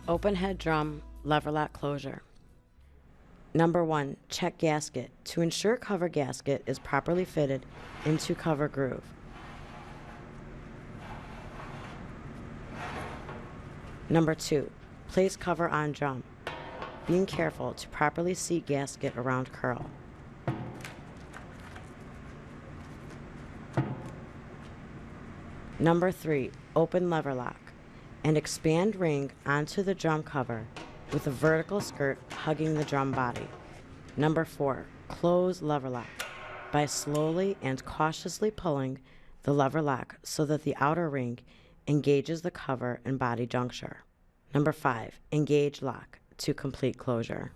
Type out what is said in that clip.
OpenHead drum lever lock closure. Number 1, check gasket to ensure cover gasket is properly fitted into cover groove. Number 2, place cover on drum, being careful to properly seat gasket around curl. Number 3, open lever lock and expand ring onto the drum cover with a vertical skirt hugging the drum body. Number 4, close lever lock by slowly and cautiously pulling the lever lock so that the outer ring engages the cover and body juncture. Number 5, engage lock to complete closure.